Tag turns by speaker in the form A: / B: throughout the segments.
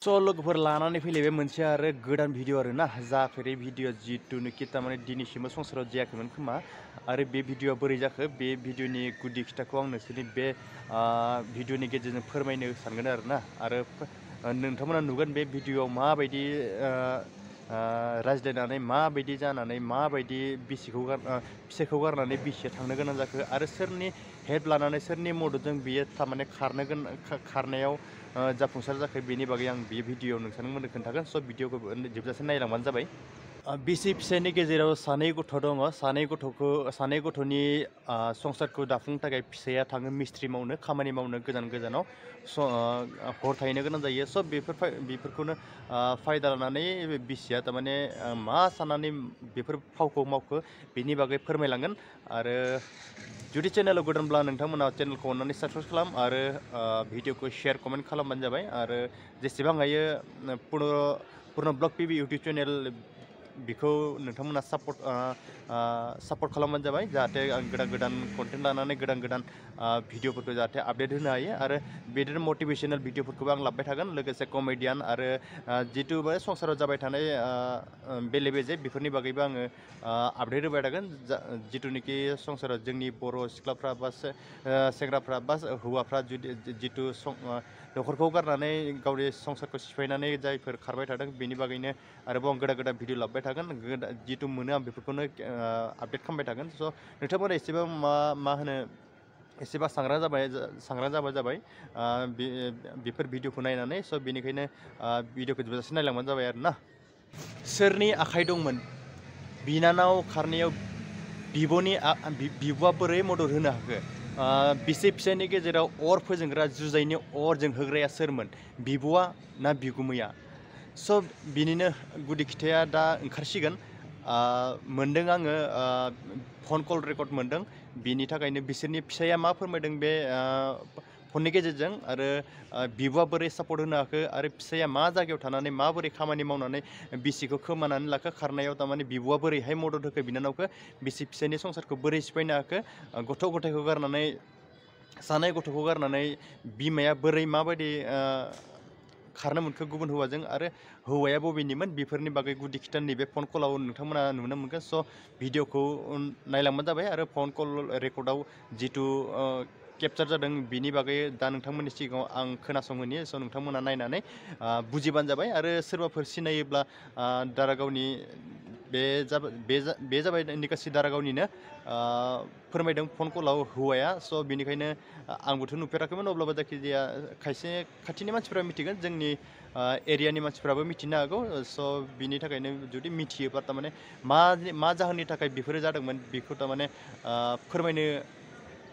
A: लोगोफोर लानानै फैलायबाय मोनसे आरो गोदान भिडिअ आरो ना जाफेरै भिडिअ जितुनोखि तारमाने दिनैसिमबो संसाराव जायाखैमोन खोमा आरो बे भिडिअआ बोरै जाखो बे भिडिअनि गुदि खिथाखौ आं नोंसोरनि बे भिडिअनि गेजेरजों फोरमायनो सानगोन आरो ना आरो नोंथांमोना नुगोन बे भिडिअआव माबायदि रायज्लायनानै माबायदि जानानै माबायदि फिसायखौ गारनानै बिसिया थांनो गोनां जाखो आरो सोरनि हेल्प लानानै सोरनि मददजों बियो तारमाने खारनायाव जाफुंसार जाखो बेनि बागै आं बे भिडिअआव नोंथांमोननो खोन्थागोन स' भिडिअखौ जोबजासे नायलांबानो जाबाय। बिसि फिसायनि गेजेराव सानै गथ' दङ सानै गथ'नि संसारखौ दाफुंनो थाखाय फिसाया थाङो मिस्ट्रि मावनो खामानि मावनो गोजानाव हर थाहैनो गोनां जायो स' बेफोरखौनो फायदा लानानै बिसिया तारमाने मा साननानै बेफोर फावखौ मावखो बेनि बागै फोरमायलांगोन आरो जुदि चेनेलाव गोदानब्ला नोंथांमोना चेनेलखौ अननानै साबस्क्राइब खालाम आरो भिडिअखौ शेयार कमेन्ट खालामबानो जाबाय आरो जेसेबां हायो पुर्न ब्लग पिबि इउटुब चेनेल बेखौ नोंथांमोना सापर्ट खालामबानो जाबाय जाहाथे आं गोदान कन्टेन्ट लानानै गोदान भिडिअफोरखौ जाहाथे आपडेट होनो हायो आरो बिदिनो मटिभेशनेल भिडिअफोरखौबो आं लाबोबाय थागोन लोगोसे कमेडियान आरो जितु बे संसाराव जाबाय थानाय बेले बेजे बेफोरनि बागैबो आङो आपडेट होबाय थागोन जितुनिखि संसाराव जोंनि बर' सिख्लाफ्रा बा सेंग्राफ्रा बा हौवाफ्रा जितु न'खरखौ गारनानै गावनि संसारखौ सिफायनानै जायफोर खारबाय थादों बेनि बागैनो आरोबाव आं गोदान भिडिअ लाबोबाय थागोन जितु मोनो आं बेफोरखौनो आपडेट खालामबाय थागोन स' नोंथांमोना एसेबां मा होनो एसेबां सांग्रां जाबाय बेफोर भिडिअखौ नायनानै स' बेनिखायनो भिडिअखौ जोबजासे नायलांबानो जाबाय आरो ना। सोरनि आखाइ दंमोन बिनानाव खारनायाव बिब'आ बोरै मदद होनो हाखो बिसि फिसायनि गेजेराव अर फोजोंग्रा जुजाइनि अर जोंहोग्राया सोरमोन बिब'आ ना बिगुमैया स' बिनिनो गुदि खिथाया दा ओंखारसिगोन मोनदों आङो फन कल रेकर्ड मोनदों बिनि थाखायनो बिसोरनि फिसाया मा फोरमायदों बे फननि गेजेरजों आरो बिब'आ बोरै सापर्ट होनो हाखो आरो फिसाया मा जायगायाव थानानै माबोरै खामानि मावनानै बिसिखौ खोमानानै लाखो खारनायाव तारमाने बिब'आ बोरैहाय मदद होखो बिनानावखौ बिसि फिसायनि संसारखौ बोरै सिफायनो हाखो गथ' गथायखौ गारनानै सानै गथ'खौ गारनानै बिमाया बोरै माबायदि खारनो मोनखो गुबुन हौवाजों आरो हौवाया बबेनिमोन बेफोरनि बागै गुदि खिथा नैबे फन कलाव नोंथांमोना नुनो मोनगोन स' भिडिअखौ नायलांबानो जाबाय आरो फन कल रेकर्डआव जितु केपचार जादों बिनि बागै दा नोंथांमोननि सिगाङाव आं खोनासंहोनि स' नोंथांमोना नायनानै बुजिबानो जाबाय आरो सोरबाफोर सिनायोब्ला दारागावनि बे जाबाय निकासि दारागावनिनो फोरमायदों फन कलाव हौवाया स' बेनिखायनो आंबोथ' नुफेराखैमोन अब्लाबो जायखिजाया खायसे खाथिनि मानसिफ्रा मिथिगोन जोंनि एरियानि मानसिफ्राबो मिथिनो हागौ स' बिनि थाखायनो जुदि मिथियोबा तारमाने मा जाहोननि थाखाय बेफोरो जादोंमोन बेखौ तारमाने फोरमायनो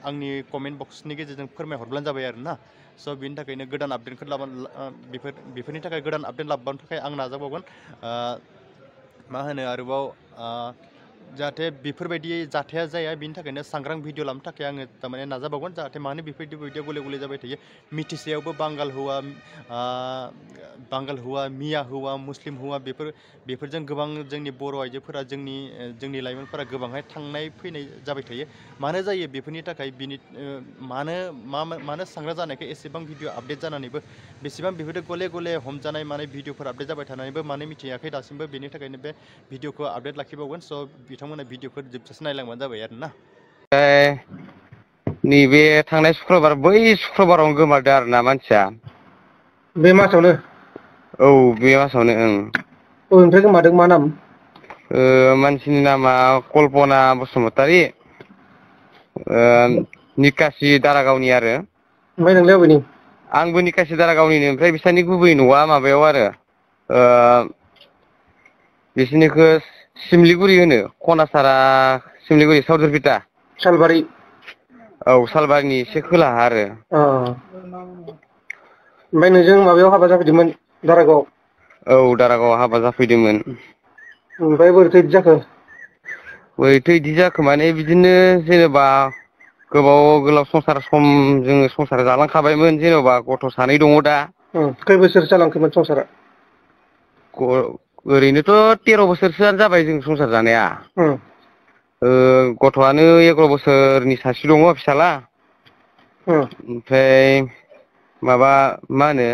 A: आंनि कमेन्ट बक्सनि गेजेरजों फोरमायहरब्लानो जाबाय आरो ना स' बिनि थाखायनो गोदान आपडेटखौ बेफोरनि थाखाय गोदान आपडेट लाबोनो थाखाय आं नाजाबावगोन मा होनो आरोबाव जाहाथे बेफोरबायदि जाथाया जाया बिनि थाखायनो सांग्रां भिडिअ लानो थाखाय आङो तारमाने नाजाबावगोन जाहाथे मानो बेफोरबायदि भिडिअ गले जाबाय थायो मिथिसेयावबो बांगाल हौवा मिया हौवा मुस्लिम हौवा बेफोरजों गोबां जोंनि बर' आइजोफोरा जोंनि लाइमोनफोरा गोबांहाय थांनाय फैनाय जाबाय थायो मानो जायो बेफोरनि थाखाय मानो सांग्रां जानायखाय एसेबां भिडिअ आपडेट जानानैबो बेसेबां बेफोरजों गले हमजानाय माने भिडिअफोर आपडेट जाबाय थानानैबो मानो मिथियाखै दासिमबो बेनि थाखायनो बे भिडिअखौ आपडेट लाखिबावगोन स' बिथांमोना भिडिअखौ जोबजासे नायलांबानो जाबाय आरो ना।
B: नैबे थांनाय शुक्रबार बै शुक्रबारावनो गोमादों आरो ना मानसिया
C: बे मासावनो
B: औ बे मासावनो
C: ओमफ्राय गोमादों मा नाम
B: मानसिनि नामा कल्पना बसुमतारी निकासि दारागावनि आरो
C: ओमफ्राय नोंलाय अबेनि
B: आंबो निकासि दारागावनिनो ओमफ्राय बिसोरनि गुबै न'आ माबायाव आरो बिसोरनिखौ सिमलिगुरि होनो खनासारा सिमलिगुरि सावदुरपिटा
C: सालबारि
B: औ सालबारिनि एसे खोलाहा आरो
C: ओमफ्राय नोंजों माबायाव हाबा जाफैदोंमोन दारागावआव
B: औ दारागावआव हाबा जाफैदोंमोन
C: ओमफ्राय बोरैथो बिदि जाखो
B: बोरैथो बिदि जाखो माने बिदिनो जेनेबा गोलाव जोङो संसार जालांखाबायमोन जेन'बा गथ' सानै दङ दा
C: खै बोसोर जालांखोमोन संसारा
B: ओरैनोथ' 13 बोसोरसोआनो जाबाय जों संसार जानाया गथ'आनो 11 बोसोरनि सासे दङ फिसाला ओमफ्राय माबा मा होनो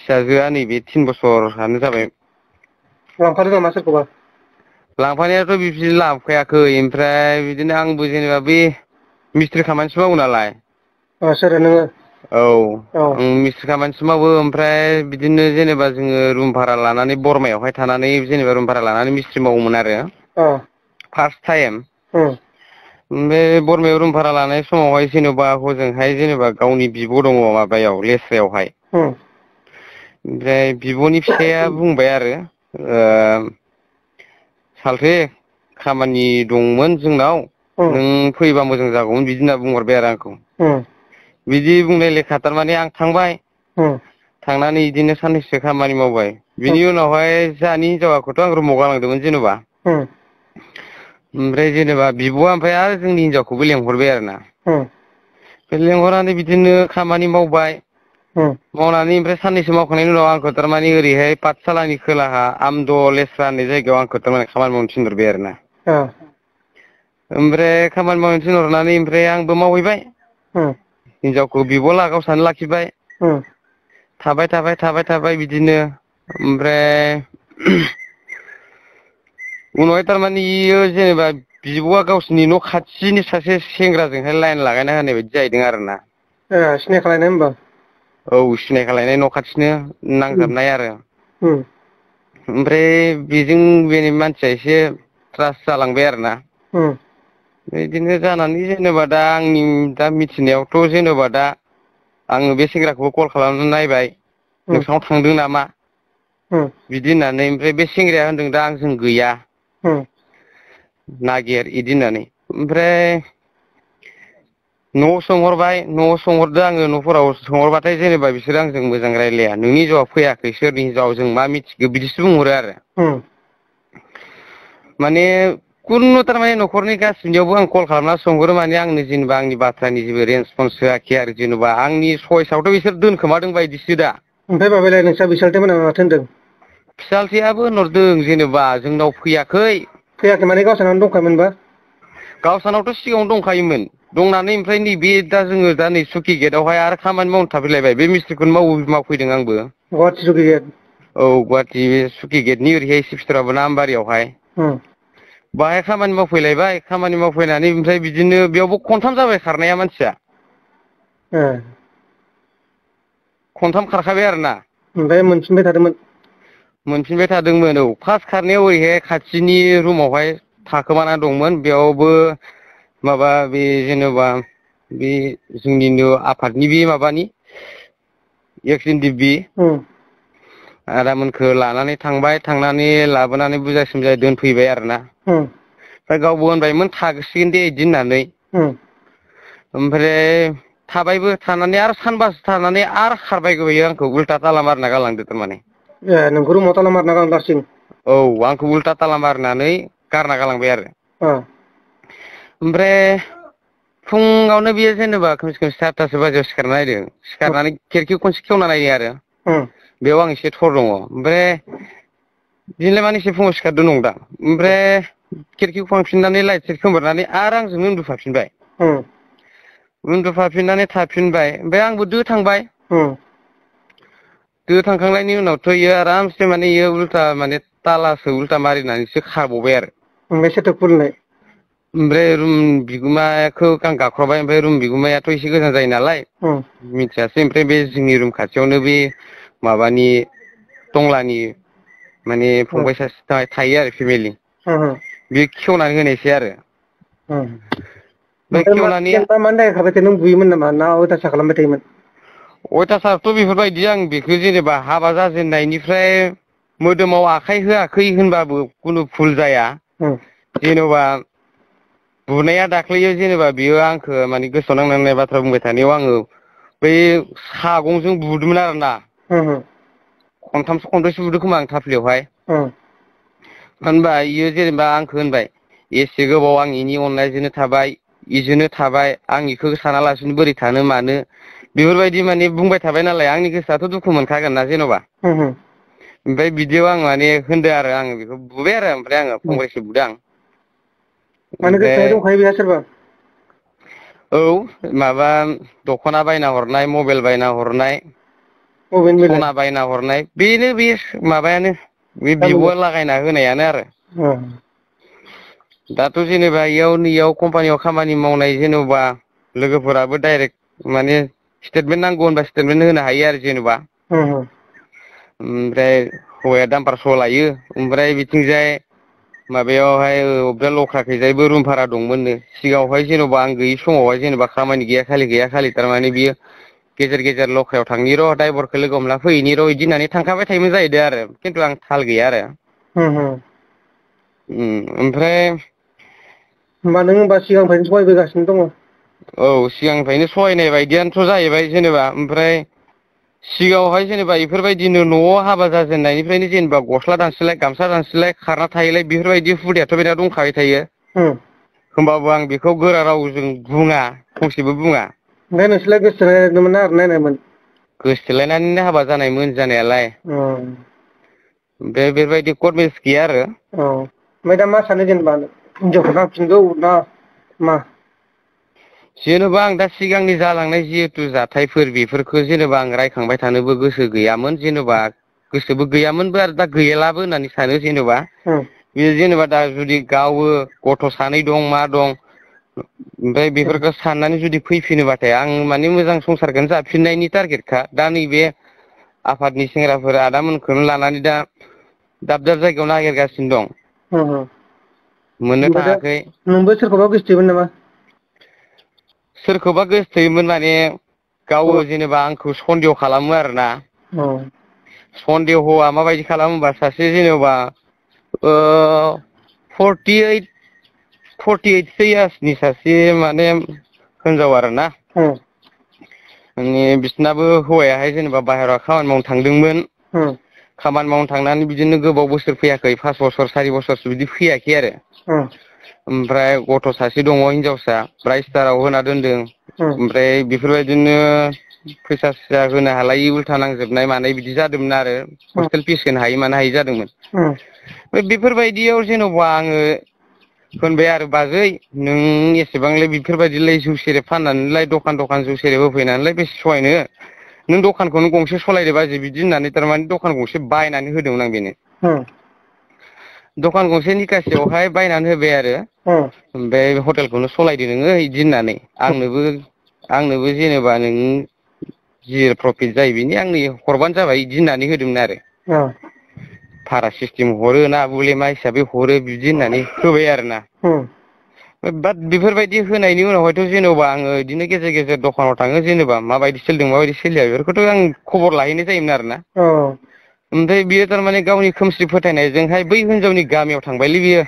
B: फिसाजोआ नैबे 3 बोसोरानो जाबाय।
C: लांफादों नामा सोरखौबा?
B: लांफानायाथ' बिबदि लांफायाखै ओमफ्राय बिदिनो आंबो जेनेबा बे मिस्ट्रि खामानिसो मावो नालाय।
C: सोरो नोङो?
B: औ
C: औ
B: आं मिस्ट्रि खामानिसो मावो ओमफ्राय बिदिनो जेनेबा जोङो रुम भारा लानानै बरमायावहाय थानानै जेनेबा रुम भारा लानानै मिस्ट्रि मावोमोन आरो।
C: अ
B: फार्स्ट टाइम।
C: उम
B: बे बरमायाव रुम भारा लानाय समावहाय जेन'बा हजोंहाय जेनेबा गावनि बिब' दङ माबायाव लेस्रायावहाय।
C: उम
B: ओमफ्राय बिब'नि फिसाया बुंबाय आरो सालथे खामानि दंमोन जोंनाव
C: उम
B: नों फैबा मोजां जागौमोन बिदि होनना बुंहरबाय आरो आंखौ।
C: उम
B: बिदि बुंनाय लेखा थारमाने आं थांबाय।
C: उम
B: थांनानै बिदिनो साननैसो खामानि मावबाय
C: उम
B: बिनि उनावहाय जोंहानि हिनजावाखौथ' आं रुमाव गालांदोंमोन जेन'बा।
C: उम
B: ओमफ्राय जेनेबा बिब'आ ओमफ्राय आरो जोंनि हिनजावखौबो लेंहरबाय आरो ना।
C: उम
B: लेंहरनानै बिदिनो खामानि मावबाय।
C: उम
B: मावनानै ओमफ्राय साननैसो मावखांनायनि उनाव आंखौ थारमाने ओरैहाय पाठसालानि खोलाहा आमद लेस्रा होननाय जायगायाव आंखौ थारमाने खामानि मावनो थिनहरबाय आरो ना।
C: अ
B: ओमफ्राय खामानि मावनो थिनहरनानै ओमफ्राय आंबो मावहैबाय।
C: उम
B: हिनजावखौ बिब' गावसानो लाखिबाय।
C: उम
B: थाबाय बिदिनो ओमफ्राय उनावहाय थारमाने इयो जेनेबा बिब'आ गावसिनि न' खाथिनि सासे सेंग्राजोंहाय लाइन लागायना होनाय बायदि जाहैदों आरो ना।
C: सिनायखालायनाय होमबा?
B: औ सिनायखालायनाय न' खाथिनो
C: उम
B: नांजाबनाय आरो।
C: उम
B: ओमफ्राय बेजों बेनि मानसिया एसे ट्रास जालांबाय आरो ना।
C: उम
B: बिदिनो जानानै जेनेबा दा आंनि दा मिथिनायावथ' जेनेबा दा आङो बे सेंग्राखौबो कल खालामनानै नायबाय
C: उम
B: नोंसानाव थांदों नामा
C: उम
B: बिदि होननानै ओमफ्राय बे सेंग्राया होनदों दा आंजों गैया।
C: उम
B: नागिर इदि होननानै ओमफ्राय न'आव सोंहरदो आङो न'फोराव सोंहरबाथाय जेनेबा बिसोरो आंजों मोजां रायज्लाया नोंनि हिनजावा फैयाखै सोरनि हिनजाव जों मा मिथिगौ बिदिसो बुंहरो आरो।
C: उम
B: माने खुनु थारमाने न'खरनि गासिनियावबो आं कल खालामना सोंहरो माने आंनो जेनेबा आंनि बाथ्रानि जेबो रेसपन्स होआखै आरो जेनेबा आंनि सयसआवथ' बिसोर दोनखोमादों बायदिसो दा।
C: ओमफ्राय माबालाय नोंस्रा बिसालथे मोना माथो होनदों?
B: फिसालथेयाबो होनहरदों जेनेबा जोंनाव फैयाखै।
C: फैयाखै माने गावसानावनो दंखायोमोनबा?
B: गावसानावथ' सिगाङावनो दंखायोमोन दंनानै ओमफ्राय नैबे दा जोङो दा नै सुकि गेटआवहाय आरो खामानि मावनो थाफैलायबाय बे मिस्ट्रिखौनो मावफैदों आंबो।
C: गुवाहाटि सुकि गेट?
B: औ गुवाहाटि बे सुकि गेटनि ओरैहाय सिपसिथाराबा आमबारियावहाय।
C: उम
B: बाहाय खामानि मावफैलायबाय खामानि मावफैनानै ओमफ्राय बिदिनो बेयावबो खनथाम जाबाय खारनाया मानसिया।
C: ए
B: खनथाम खारखाबाय आरो ना।
C: ओमफ्राय मोनफिनबाय थादोंमोन?
B: मोनफिनबाय थादोंमोन औ फार्स्ट खारनायाव ओरैहाय खाथिनि रुमावहाय थाखोमाना दंमोन बेयावबो माबा बे जेनेबा बे जोंनिनो आफादनि बे माबानि
C: उम
B: आदामोनखौ लानानै थांबाय थांनानै लाबोनानै बुजाय सुजाय दोनफैबाय आरो ना।
C: उम
B: ओमफ्राय गावबो होनबायमोन थागोसिगोन दे बिदि होननानै।
C: उम
B: ओमफ्राय थाबायबो थानानै आरो सानबासो थानानै आरो खारबाय बियो आंखौ उल्था ताला मारिना गालांदो थारमाने।
C: ए नोंखौ रुमाव ताला मारिना गालांदों हारसिं?
B: औ आंखौ उल्था ताला मारिनानै गारना गालांबाय आरो।
C: अ
B: ओमफ्राय फुङावनो बियो जेनेबा खोमसि खोमसि 4थासो बाजियाव सिखारना नायदों सिखारनानै खिरखि खनसे खेवना नायो आरो
C: उम
B: बेयाव आं एसे थर दङ ओमफ्राय दिनैलाय मानो एसे फुङाव सिखारदों नंदां ओमफ्राय खिरखिखौ फांफिननानै लाइट साइट खोमोरनानै आरो आंजोंनो उन्दुफाफिनबाय।
C: उम
B: उन्दुफाफिननानै थाफिनबाय ओमफ्राय आंबो दो थांबाय।
C: उम
B: दो थांखांनायनि उनावथ' इयो आरामसे माने इयो उल्था माने तालासो उल्था मारिनानैसो खारबावबाय आरो।
C: ओमफ्राय सोरथो खुलिनाय?
B: ओमफ्राय रुम बिगोमाखौ आं गाख्रबबाय ओमफ्राय रुम बिगोमायाथ' एसे गोजान जायो नालाय
C: उम
B: मिथियासै ओमफ्राय बे जोंनि रुम खाथियावनो बे माबानि टंलानि माने
C: उम
B: फंबाय सासे थायो आरो फेमिलि
C: उम
B: बे खेवनानै होनायसै आरो।
C: ओमफ्राय मा
B: खेवनानै
C: जेनेबा मानि थाखाय खारबाय थायो नों बुयोमोन नामा ना अयथासार खालामबाय थायोमोन?
B: अयथासारथ' बेफोरबायदि आं बेखौ जेनेबा हाबा जाजेननायनिफ्राय मोदोमाव आखाइ होआखै होनबाबो खुनु भुल जाया।
C: उम
B: जेन'बा बुनाया दाख्लैयो जेनेबा बियो आंखौ माने गोसोआव नांनाय बाथ्रा बुंबाय थानायाव आङो बै सागंजों बुदोंमोन आरोना।
C: उम
B: खनथामसो खनब्रैसो बुदों खोमा आं थाफ्लियावहाय।
C: उम
B: होनबा इयो जेनेबा आंखौ होनबाय एसे गोबाव आं इनि अननायजोंनो थाबाय इजोंनो थाबाय आं इखौ सानालासिनो बोरै थानो मानो बेफोरबायदि माने बुंबाय थाबाय नालाय आंनि गोसोआथ' दुखु मोनखागोन ना जेन'बा।
C: उम
B: ओमफ्राय बिदियाव आं माने होनदों आरो आङो बेखौ बुबाय आरो ओमफ्राय आङो
C: उम
B: फंनैसो बुदों आं।
C: माने
B: ओमफ्राय
C: गोसोआव दंखायो बेहा सोरबा?
B: औ माबा दख'ना बायना हरनाय मबाइल बायना हरनाय
C: बबेनि बेलाय
B: सना बायना हरनाय बेनो बे माबायानो बे बिब'आ लागायना होनायानो आरो दाथ' जेनेबा इयाव कम्पानियाव खामानि मावनाय जेनेबा लोगोफोराबो डाइरेक्ट माने स्टेटमेन्ट नांगौ होनबा स्टेटमेन्ट होनो हायो आरो जेनेबा ओमफ्राय हौवाया दामपार सलायो ओमफ्राय बिथिंजाय माबायावहाय अबेबा लख्राखैजायबो रुम भारा दंमोननो सिगाङावहाय जेन'बा आं गैयि समावहाय जेनेबा खामानि गैया खालि थारमाने बियो गेजेर लख्रायाव थांनि र' ड्राइभारखौ लोगो हमना फैनि र' बिदि होननानै थांखाबाय थायोमोन जाहैदों आरो खिन्थु आं थाल गैया आरो ओमफ्राय
C: होमबा नों होमबा सिगांनिफ्रायनो सहायबोगासिनो दङ
B: औ सिगांनिफ्रायनो सहायनाय बायदियानोथ' जाहैबाय जेनेबा ओमफ्राय सिगाङावहाय जेनेबा इफोरबायदिनो न'आव हाबा जाजेननायनिफ्रायनो जेनेबा गस्ला दानस्रिलाय गामसा दानस्रिलाय खारना थायोलाय बेफोरबायदि हुदायाथ' बेना दंखाबाय थायो होमबाबो आं बेखौ गोरा रावजों बुङा फंसेबो बुङा
C: ओमफ्राय नोंसोरलाय गोसोथोलायनायमोन ना ओरैनो नायनायमोन
B: गोसथोलायनानैनो हाबा जानायमोन जानायालाय ओमफ्राय बेबायदि कर्ट मेरेज गैया आरो
C: ओमफ्राय दा मा सानो जेनेबा हिनजावखौ नांफिनगौ ना मा
B: जेनेबा आं दा सिगांनि जालांनाय जिहेतु जाथायफोर बेफोरखौ जेनेबा आं रायखांबाय थानोबो गोसो गैयामोन जेनेबा गोसोबो गैयामोनबो आरो दा गैलाबो होननानै सानो जेनेबा बे जेनेबा दा जुदि गावो गथ' सानै दं मा दं ओमफ्राय बेफोरखौ साननानै जुदि फैफिनोबाथाय आं माने मोजां संसारखौनो जाफिननायनि टारगेटखा दा नैबे आफादनि सेंग्राफोरा आदामोनखौनो लानानै दा दाब जायगायाव नागिरगासिनो दं मोननो
C: ओमफ्राय दा
B: थाङाखै
C: नोंबो सोरखौबा गोसथोयोमोन नामा
B: सोरखौबा गोसथोयोमोन माने गावो जेनेबा आंखौ सन्देह खालामो आरोना सन्देहआ माबायदि खालामो होनबा सासे जेनेबा 48 इयार्सनि सासे माने हिनजाव आरोना माने बिसोरनाबो हौवायाहाय जेनेबा बाहेरायाव खामानि मावनो थांदोंमोन खामानि मावनो थांनानै बिदिनो गोबाव बोसोर फैयाखै 5 बोसोर 4 बोसोरसो बिदि फैयाखै आरो ओमफ्राय गथ' सासे दङ हिनजावसा ब्राइस्टाराव होना दोनदों ओमफ्राय बेफोरबायदिनो फैसा सैसा होनो हालायि उल्था नांजोबनाय मानाय बिदि जादोंमोन आरो हस्टेल फिस होनो हायि मानो हायि जादोंमोन बेफोरबायदियाव जेन'बा आङो होनबाय आरो बाजै नों एसेबांलाय बेफोरबायदिलाय जौ सेरेब फाननानैलाय दखान जौ सेरेब होफैनानैलाय बेसे सहायनो नों दखानखौनो गंसे सलायदो बाजै बिदि होननानै थारमाने दखान गंसे बायनानै होदोंमोन आं बेनो दखान गंसे निकासियावहाय बायनानै होबाय आरो ओमफ्राय हटेलखौनो सलायदो नोङो बिदि होननानै आंनोबो जेनेबा नों जि प्रफिट जायो बेनि आंनो हरबानो जाबाय बिदि होननानै होदोंमोन आरो भारा सिस्टेम हरो ना बले मा हिसाबै हरो बिदि होननानै होबाय आरोना बाट बेफोरबायदि होनायनि उनावहायथ' जेन'बा आङो बिदिनो गेजेर दखानाव थाङो जेनेबा माबायदि सोलिदों माबायदि सोलिया बेफोरखौथ' आं खबर लाहैनाय जायोमोन आरोना ओमफ्राय बियो थारमाने गावनि खोमसि फोथायनायजोंहाय बै हिनजावनि गामियाव थांबायलै बियो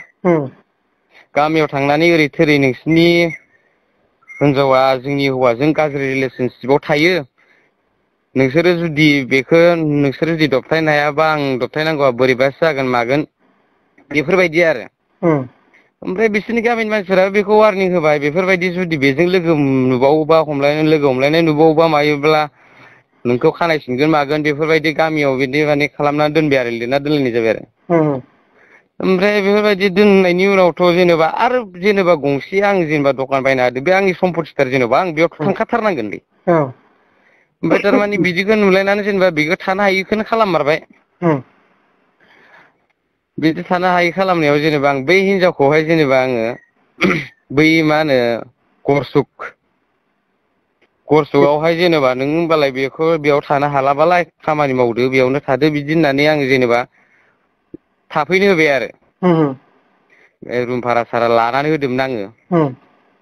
B: गामियाव थांनानै ओरै थोरै नोंसिनि हिनजावा जोंनि हौवाजों गाज्रि रिलेसनसिपाव थायो नोंसोरो जुदि दबथायनो हायाबा आं दबथायनांगौआ बोरैबासो जागोन मागोन बेफोरबायदि आरो ओमफ्राय बिसोरनि गामिनि मानसिफोरा बेखौ वारनिं होबाय बेफोरबायदि जुदि बेजों लोगो नुबावोबा लोगो हमलायनाय नुबावोबा मायोब्ला नोंखौ खानाय सिनगोन मागोन बेफोरबायदि गामियाव बिदि माने खालामना दोनबाय आरो लिरना दोनलायनाय जाबाय आरो ओमफ्राय बेफोरबायदि दोननायनि उनावथ' जेनेबा गंसे आं जेनेबा दखान बायना होदों बे आंनि सम्पतिथार जेनेबा आं बेयावथ' थांखाथारनांगोनलै ओमफ्राय थारमाने बिदिखौ नुलायनानै जेनेबा बेखौ थानो हायिखौनो खालाममारबाय बिदि थानो हायि खालामनायाव जेनेबा आं बै हिनजावखौहाय जेनेबा आङो बै मा होनो गरसुकआवहाय जेनेबा नों होनबालाय बेयाव थानो हालाबालाय खामानि मावदो बेयावनो थादो बिदि होननानै आङो जेनेबा थाफैनो होबाय आरो रुम भारा सारा लानानै होदोंमोन आङो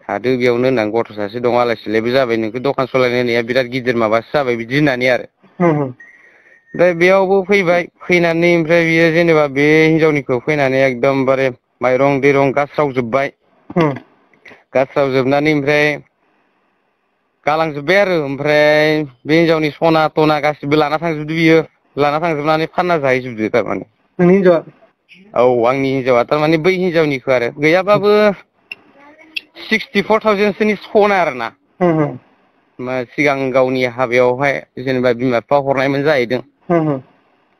B: थादो बेयावनो होननानै गथ' सासे दं आलाय सिलायबो जाबाय नोंखौ दखान सालायनो होनाया बिराद गिदिर माबासो जाबाय बिदि होननानै आरो ओमफ्राय बेयावबो फैनानै ओमफ्राय बियो जेनेबा बे हिनजावनिखौ फैनानै एकदमबारे माइरं दैरं गास्रावजोब्बाय गास्रावजोबनानै ओमफ्राय गालांजोब्बाय आरो ओमफ्राय बे हिनजावनि सना तना गासिबो लाना थांजोबदो बियो लाना थांजोबनानै फानना जाहैजोबदो थारमाने
C: नोंनि हिनजावा
B: औ आंनि हिनजावा थारमाने बै हिनजावनिखौ आरो गैयाबाबो 64,000सोनि सना आरोना सिगां गावनि हाबायावहाय जेनेबा बिमा बिफा हरनायमोन जाहैदों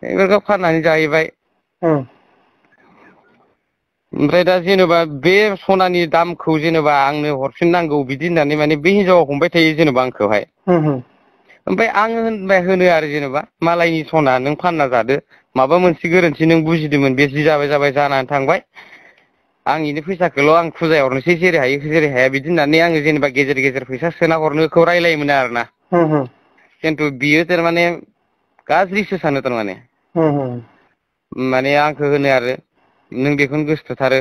B: बेफोरखौ फाननानै जाहैबाय ओमफ्राय दा जेनेबा बे सनानि दामखौ जेनेबा आंनो हरफिननांगौ बिदि होननानै माने बे हिनजावा हमबाय थायो जेनेबा आंखौहाय ओमफ्राय आङो होनबाय होनो आरो जेनेबा मालायनि सना नों फानना जादो माबा मोनसे गोरोन्थि नों बुजिदोंमोन बे जि जाबाय जानानै थांबाय आंनिनो फैसाखौल' आं फुजा हरनोसै जेरै हायो जेरै हाया बिदि होननानै आङो जेनेबा गेजेर गेजेर फैसा सोना हरनोखौ रायलायोमोन आरोना खिन्थु बियो थारमाने गाज्रिसो सानो थारमाने माने आंखौ होनो आरो नों बेखौनो गोसोथोथारो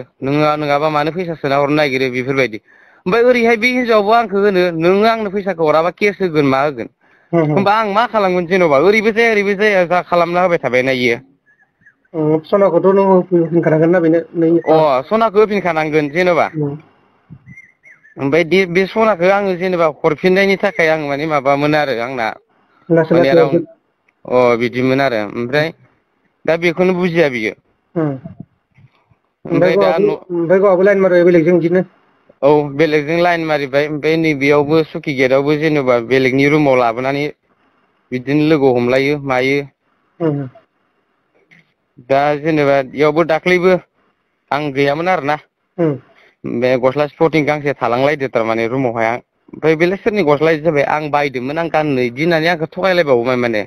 B: नङाबा मानो फैसा सोना हरनो नागिरो बेफोरबायदि ओमफ्राय ओरैहाय बे हिनजावबो आंखौ होनो नोङो आंनो फैसाखौ हराबा केस होगोन मा होगोन होमबा आं मा खालामगोन जेन'बा ओरैबो जाया जा खालामना होबाय थाबायना इयो
C: सनाखौथ' नों होफिनखानांगोन ना बेनो
B: सनाखौ होफिनखानांगोन जेन'बा ओमफ्राय बे सनाखौ आङो जेनेबा हरफिननायनि थाखाय आं माने माबामोन आरो आंना
C: लासै
B: माने
C: लासै हरगोन
B: बिदिमोन आरो ओमफ्राय दा बेखौनो बुजिया बियो
C: ओमफ्राय गावहाबो लाइन मारिबाय बेलेगजों बिदिनो
B: औ बेलेगजों लाइन मारिबाय ओमफ्राय नैबेयावबो सुकि गेटआवबो जेनेबा बेलेगनि रुमाव लाबोनानै बिदिनो लोगो हमलायो मायो दा जेनेबा इयावबो दाख्लैबो आं गैयामोन आरोना बे गस्ला स्पर्टिं गांसे थालांलायदो थारमाने रुमावहाय ओमफ्राय बेलाय सोरनि गस्ला इदि जाबाय आं बायदोंमोन आं गाननो इदि होननानै आंखौ थगायलायबावोमोन माने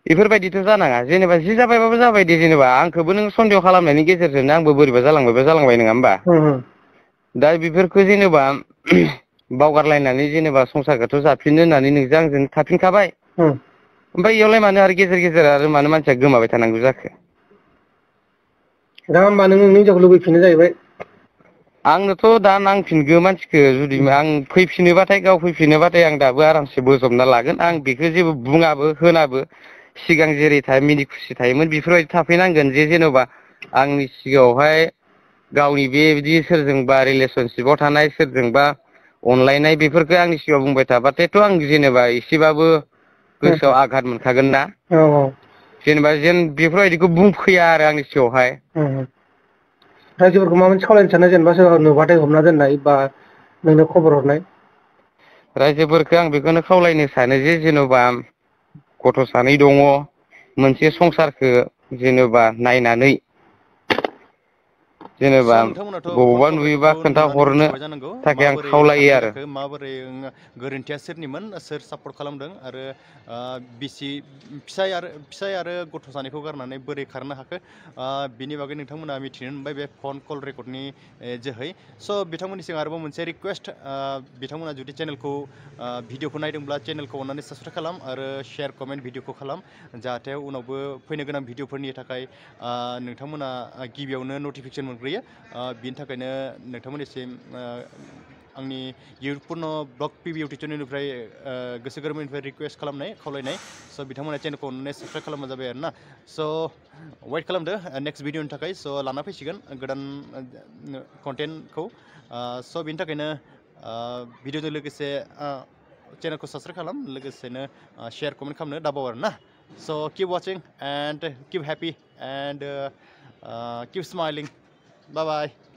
B: बेफोरबायदिथ' जानाङा जेनेबा जि जाबायबाबो जाबाय दे जेनेबा आंखौबो नों सन्देह खालामनायनि गेजेरजोंनो आंबो बोरैबा जालांबाय नङा होमबा दा बेफोरखौ जेनेबा बावगारलायनानै जेनेबा संसारखौथ' जाफिननो होननानै नोंजों आंजों थाफिनखाबाय ओमफ्राय इयावलाय मानो आरो गेजेर आरो मानो मानसिया गोमाबाय थानांगौ जाखो
C: दा होमबा नों नोंनि हिनजावखौ लुबैफिनो जाहैबाय
B: आंनोथ' दा नांफिनगौ मानसिखौ जुदि आं फैफिनोबाथाय गाव फैफिनोबाथाय आं दाबो आरामसे बोजबना लागोन आं बेखौ जेबो बुङाबो होनाबो सिगां जेरै मिनि खुसि थायोमोन बेफोरबायदि थाफैनांगोन जेन'बा आंनि सिगाङावहाय गावनि बेबायदि सोरजोंबा रिलेसनसिपाव थानाय सोरजोंबा अनलायनाय बेफोरखौ आंनि सिगाङाव बुंबाय थाबाथायथ' आं जेनेबा एसेबाबो गोसोआव आघात मोनखागोन ना जेनेबा जेन बेफोरबायदिखौ बुंफैया आरो आंनि सिगाङावहाय
C: रायजोफोरखौ माबा मोनसे खावलायनो सानो जेनेबा सोरबा नुबाथाय हमना दोननाय बा नोंनो खबर हरनाय
B: रायजोफोरखौ आं बेखौनो खावलायनो सानो जे जेन'बा गथ' सानै दङ मोनसे संसारखौ जेनेबा नायनानै जेनेबा
A: स' नोंथांमोनाथ' फन
B: बबावबा
A: कल
B: नुयोबा
A: रेकर्डखौ नुनानै
B: खोन्थाहरनो
A: मिथिखाबाय जानांगौ
B: थाखाय आं
A: माबोरै
B: खावलायो
A: खारनाय
B: आरो
A: जाखो माबोरै गोरोन्थिया सोरनिमोन सोर सापर्ट खालामदों आरो फिसाय आरो गथ' सानैखौ गारनानै बोरै खारनो हाखो बिनि बागै नोंथांमोना मिथिनो मोनबाय बे फन कल रेकर्डनि जोहै स' बिथांमोननिसिम आरोबाव मोनसे रिकुवेस्ट बिथांमोना जुदि चेनेलखौ भिडिअखौ नायदोंब्ला चेनेलखौ अननानै साबसक्राइब खालाम आरो शेयार कमेन्ट भिडिअखौ खालाम जाहाथे उनावबो फैनो गोनां भिडिअफोरनि थाखाय नोंथांमोना गिबियावनो नटिफिकेसन मोनग्रोयो बिनि थाखायनो नोंथांमोननिसिम आंनि इउटुबपूर्ण ब्लग पिभि इउटुब चेनेलनिफ्राय गोसो गोरबोनिफ्राय रिकुवेस्ट खावलायनाय स' बिथांमोना चेनेलखौ अननानै साबसक्राइब खालामबानो जाबाय आरो ना स' वेट खालामदो नेक्स्ट भिडिअनि थाखाय स' लाना फैसिगोन गोदान कन्टेन्टखौ स' बिनि थाखायनो भिडिअजों लोगोसे चेनेलखौ साबसक्राइब खालाम लोगोसेनो शेयार कमेन्ट खालामनो दाबाव आरो ना स' keep watching and keep happy and keep smiling Bye bye.